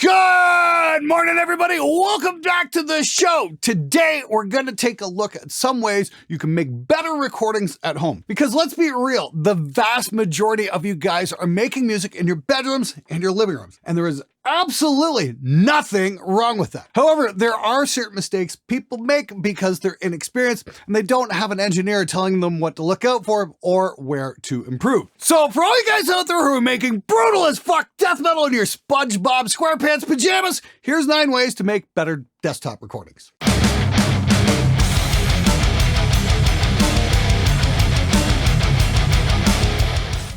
Good morning, everybody. Welcome back to the show. Today, we're going to take a look at some ways you can make better recordings at home. Because let's be real, the vast majority of you guys are making music in your bedrooms and your living rooms. And there is absolutely nothing wrong with that. However, there are certain mistakes people make because they're inexperienced and they don't have an engineer telling them what to look out for or where to improve. So for all you guys out there who are making brutal as fuck death metal in your SpongeBob SquarePants pajamas, here's 9 ways to make better desktop recordings.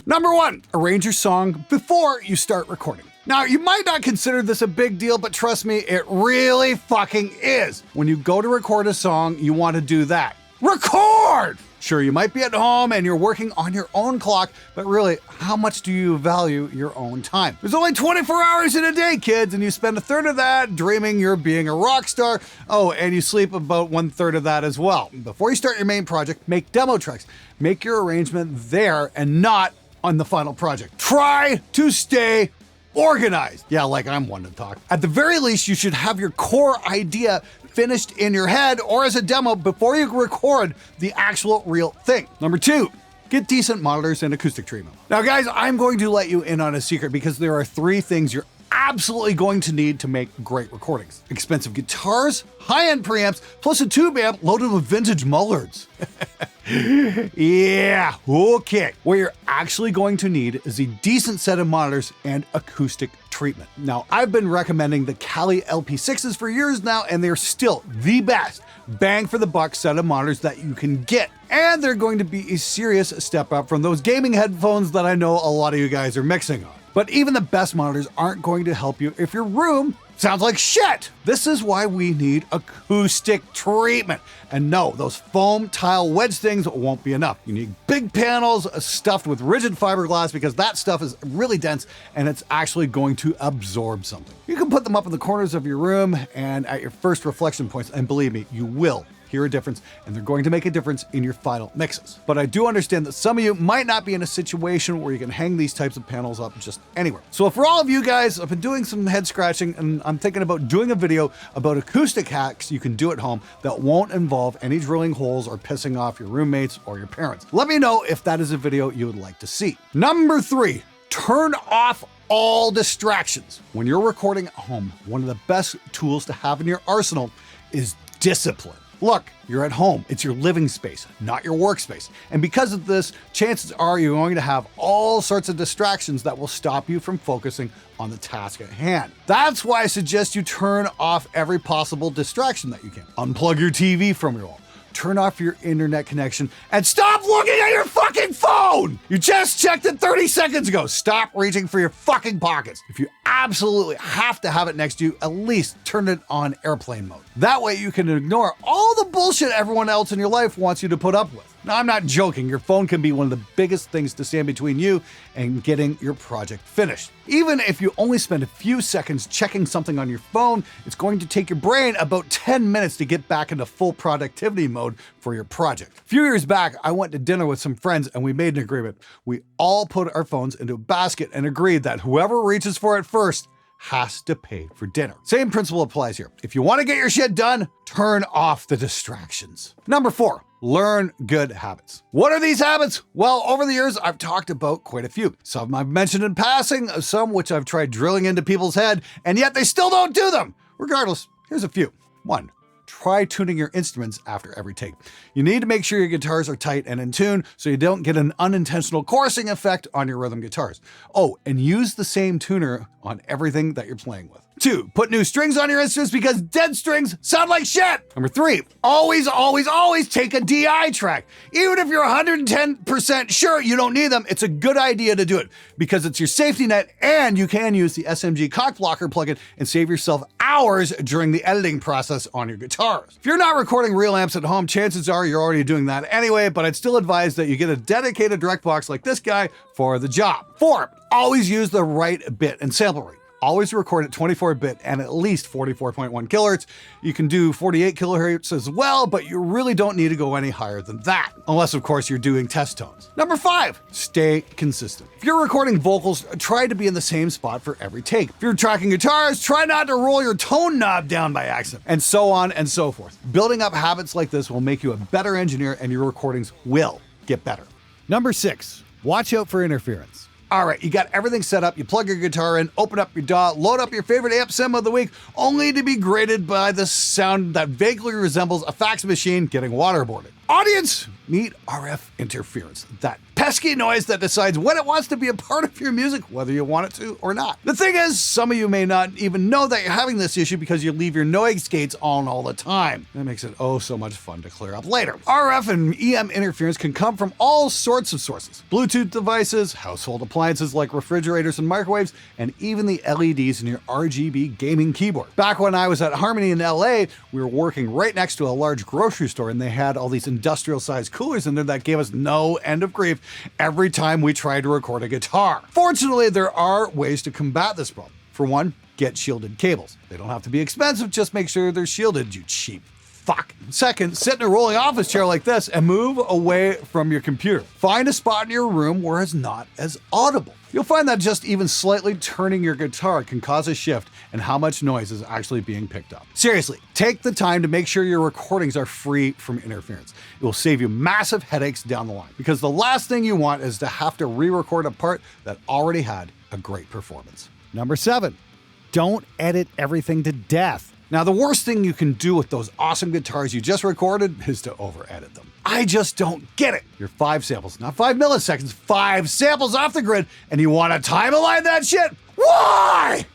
Number 1, arrange your song before you start recording. Now, you might not consider this a big deal, but trust me, it really fucking is. When you go to record a song, you want to do that. Record! Sure, you might be at home and you're working on your own clock, but really, how much do you value your own time? There's only 24 hours in a day, kids, and you spend a third of that dreaming you're being a rock star. Oh, and you sleep about 1/3 of that as well. Before you start your main project, make demo tracks. Make your arrangement there and not on the final project. Try to stay organized. Yeah, like I'm one to talk. At the very least, you should have your core idea finished in your head or as a demo before you record the actual real thing. Number 2, get decent monitors and acoustic treatment. Now guys, I'm going to let you in on a secret because there are 3 things you're absolutely going to need to make great recordings. Expensive guitars, high-end preamps, plus a tube amp loaded with vintage Mullards. Yeah, okay. What you're actually going to need is a decent set of monitors and acoustic treatment. Now, I've been recommending the Kali LP6s for years now, and they're still the best bang for the buck set of monitors that you can get. And they're going to be a serious step up from those gaming headphones that I know a lot of you guys are mixing on. But even the best monitors aren't going to help you if your room sounds like shit. This is why we need acoustic treatment. And no, those foam tile wedge things won't be enough. You need big panels stuffed with rigid fiberglass because that stuff is really dense and it's actually going to absorb something. You can put them up in the corners of your room and at your first reflection points, and believe me, you will hear a difference, and they're going to make a difference in your final mixes. But I do understand that some of you might not be in a situation where you can hang these types of panels up just anywhere. So for all of you guys, I've been doing some head scratching and I'm thinking about doing a video about acoustic hacks you can do at home that won't involve any drilling holes or pissing off your roommates or your parents. Let me know if that is a video you would like to see. Number 3, turn off all distractions. When you're recording at home, one of the best tools to have in your arsenal is discipline. Look, you're at home. It's your living space, not your workspace. And because of this, chances are you're going to have all sorts of distractions that will stop you from focusing on the task at hand. That's why I suggest you turn off every possible distraction that you can. Unplug your TV from your wall. Turn off your internet connection and stop looking at your fucking phone! You just checked it 30 seconds ago. Stop reaching for your fucking pockets. If you absolutely have to have it next to you, at least turn it on airplane mode. That way you can ignore all the bullshit everyone else in your life wants you to put up with. Now, I'm not joking. Your phone can be one of the biggest things to stand between you and getting your project finished. Even if you only spend a few seconds checking something on your phone, it's going to take your brain about 10 minutes to get back into full productivity mode for your project. A few years back, I went to dinner with some friends and we made an agreement. We all put our phones into a basket and agreed that whoever reaches for it first has to pay for dinner. Same principle applies here. If you want to get your shit done, turn off the distractions. Number 4, learn good habits. What are these habits? Well, over the years, I've talked about quite a few. Some I've mentioned in passing, some which I've tried drilling into people's head, and yet they still don't do them. Regardless, here's a few. 1, try tuning your instruments after every take. You need to make sure your guitars are tight and in tune so you don't get an unintentional chorusing effect on your rhythm guitars. Oh, and use the same tuner on everything that you're playing with. 2, put new strings on your instruments because dead strings sound like shit. Number 3, always take a DI track. Even if you're 110% sure you don't need them, it's a good idea to do it because it's your safety net and you can use the SMG cock blocker plugin and save yourself hours during the editing process on your guitars. If you're not recording real amps at home, chances are you're already doing that anyway, but I'd still advise that you get a dedicated direct box like this guy for the job. 4, always use the right bit and sample rate. always record at 24-bit and at least 44.1 kilohertz. You can do 48 kilohertz as well, but you really don't need to go any higher than that, unless of course you're doing test tones. Number 5, stay consistent. If you're recording vocals, try to be in the same spot for every take. If you're tracking guitars, try not to roll your tone knob down by accident, and so on and so forth. Building up habits like this will make you a better engineer and your recordings will get better. Number 6, watch out for interference. All right, you got everything set up, you plug your guitar in, open up your DAW, load up your favorite amp sim of the week, only to be greeted by the sound that vaguely resembles a fax machine getting waterboarded. Audience, meet RF interference, that pesky noise that decides when it wants to be a part of your music, whether you want it to or not. The thing is, some of you may not even know that you're having this issue because you leave your noise gates on all the time. That makes it oh so much fun to clear up later. RF and EM interference can come from all sorts of sources. Bluetooth devices, household appliances like refrigerators and microwaves, and even the LEDs in your RGB gaming keyboard. Back when I was at Harmony in LA, we were working right next to a large grocery store and they had all these industrial-sized coolers in there that gave us no end of grief every time we tried to record a guitar. Fortunately, there are ways to combat this problem. For one, get shielded cables. They don't have to be expensive, just make sure they're shielded, you cheap fuck. Second, sit in a rolling office chair like this and move away from your computer. Find a spot in your room where it's not as audible. You'll find that just even slightly turning your guitar can cause a shift in how much noise is actually being picked up. Seriously, take the time to make sure your recordings are free from interference. It will save you massive headaches down the line, because the last thing you want is to have to re-record a part that already had a great performance. Number 7, don't edit everything to death. Now, the worst thing you can do with those awesome guitars you just recorded is to over-edit them. I just don't get it. You're 5 samples, not 5 milliseconds, 5 samples off the grid, and you want to time-align that shit? Why?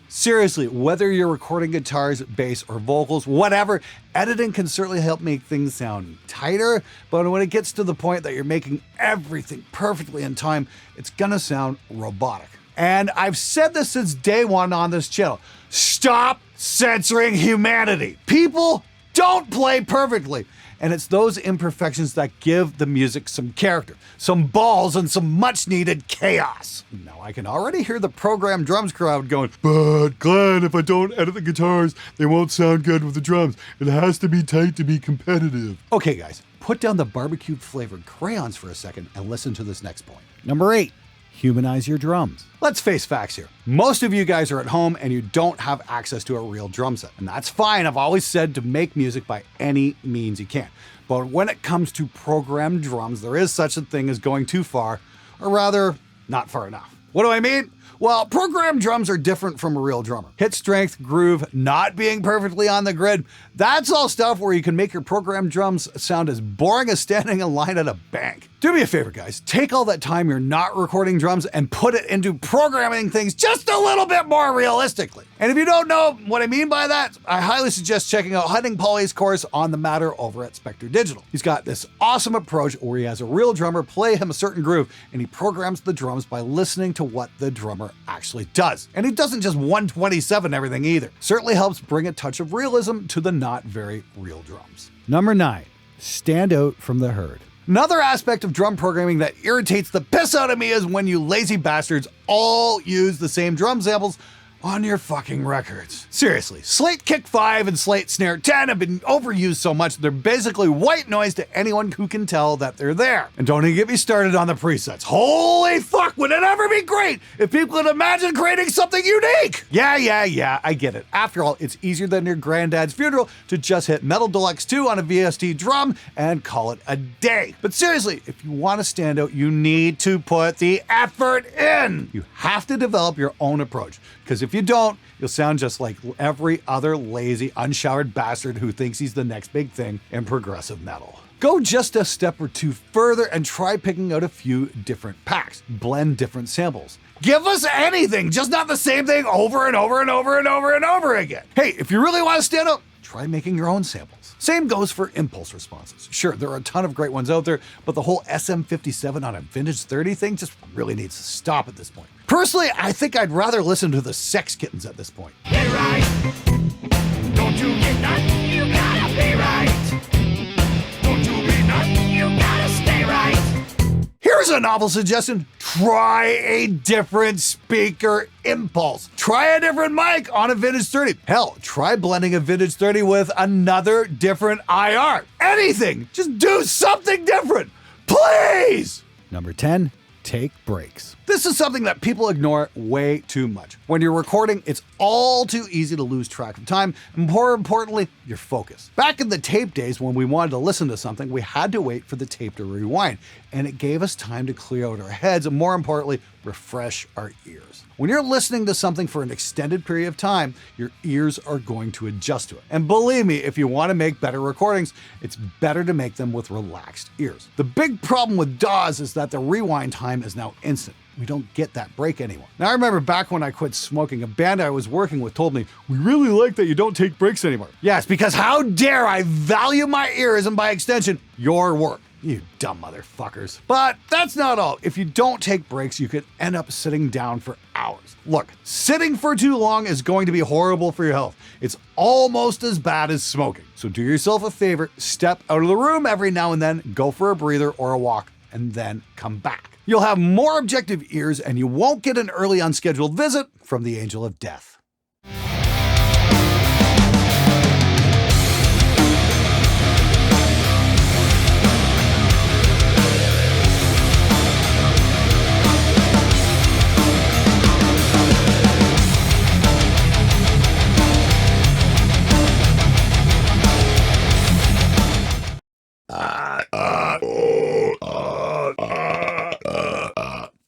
Seriously, whether you're recording guitars, bass, or vocals, whatever, editing can certainly help make things sound tighter, but when it gets to the point that you're making everything perfectly in time, it's gonna sound robotic. And I've said this since day one on this channel. Stop censoring humanity. People don't play perfectly. And it's those imperfections that give the music some character, some balls, and some much needed chaos. Now I can already hear the programmed drums crowd going, "But Glenn, if I don't edit the guitars, they won't sound good with the drums. It has to be tight to be competitive." Okay guys, put down the barbecue flavored crayons for a second and listen to this next point. Number 8. Humanize your drums. Let's face facts here. Most of you guys are at home and you don't have access to a real drum set. And that's fine. I've always said to make music by any means you can. But when it comes to programmed drums, there is such a thing as going too far, or rather, not far enough. What do I mean? Well, programmed drums are different from a real drummer. Hit strength, groove, not being perfectly on the grid, that's all stuff where you can make your programmed drums sound as boring as standing in line at a bank. Do me a favor, guys. Take all that time you're not recording drums and put it into programming things just a little bit more realistically. And if you don't know what I mean by that, I highly suggest checking out Hunting Polly's course on the matter over at Spectre Digital. He's got this awesome approach where he has a real drummer play him a certain groove and he programs the drums by listening to what the drummer actually does. And he doesn't just 127 everything either. Certainly helps bring a touch of realism to the not very real drums. Number 9, stand out from the herd. Another aspect of drum programming that irritates the piss out of me is when you lazy bastards all use the same drum samples on your fucking records. Seriously, Slate Kick 5 and Slate Snare 10 have been overused so much they're basically white noise to anyone who can tell that they're there. And don't even get me started on the presets. Holy fuck, would it ever be great if people could imagine creating something unique? Yeah, I get it. After all, it's easier than your granddad's funeral to just hit Metal Deluxe 2 on a VST drum and call it a day. But seriously, if you want to stand out, you need to put the effort in. You have to develop your own approach, because if you don't, you'll sound just like every other lazy, unshowered bastard who thinks he's the next big thing in progressive metal. Go just a step or two further and try picking out a few different packs. Blend different samples. Give us anything, just not the same thing over and over and over and over and over again. Hey, if you really want to stand out, try making your own samples. Same goes for impulse responses. Sure, there are a ton of great ones out there, but the whole SM57 on a vintage 30 thing just really needs to stop at this point. Personally, I think I'd rather listen to the Sex Kittens at this point. Get right. Don't you get nothing, you gotta be right. Don't you be nothing, you gotta stay right. Here's a novel suggestion. Try a different speaker impulse. Try a different mic on a Vintage 30. Hell, try blending a Vintage 30 with another different IR. Anything. Just do something different. Please! Number 10, take breaks. This is something that people ignore way too much. When you're recording, it's all too easy to lose track of time, and more importantly, your focus. Back in the tape days when we wanted to listen to something, we had to wait for the tape to rewind, and it gave us time to clear out our heads and, more importantly, refresh our ears. When you're listening to something for an extended period of time, your ears are going to adjust to it. And believe me, if you want to make better recordings, it's better to make them with relaxed ears. The big problem with DAWs is that the rewind time is now instant. We don't get that break anymore. Now, I remember back when I quit smoking, a band I was working with told me, "We really like that you don't take breaks anymore." Yes, because how dare I value my ears and by extension, your work. You dumb motherfuckers. But that's not all. If you don't take breaks, you could end up sitting down for hours. Look, sitting for too long is going to be horrible for your health. It's almost as bad as smoking. So do yourself a favor, step out of the room every now and then, go for a breather or a walk, and then come back. You'll have more objective ears and you won't get an early unscheduled visit from the angel of death.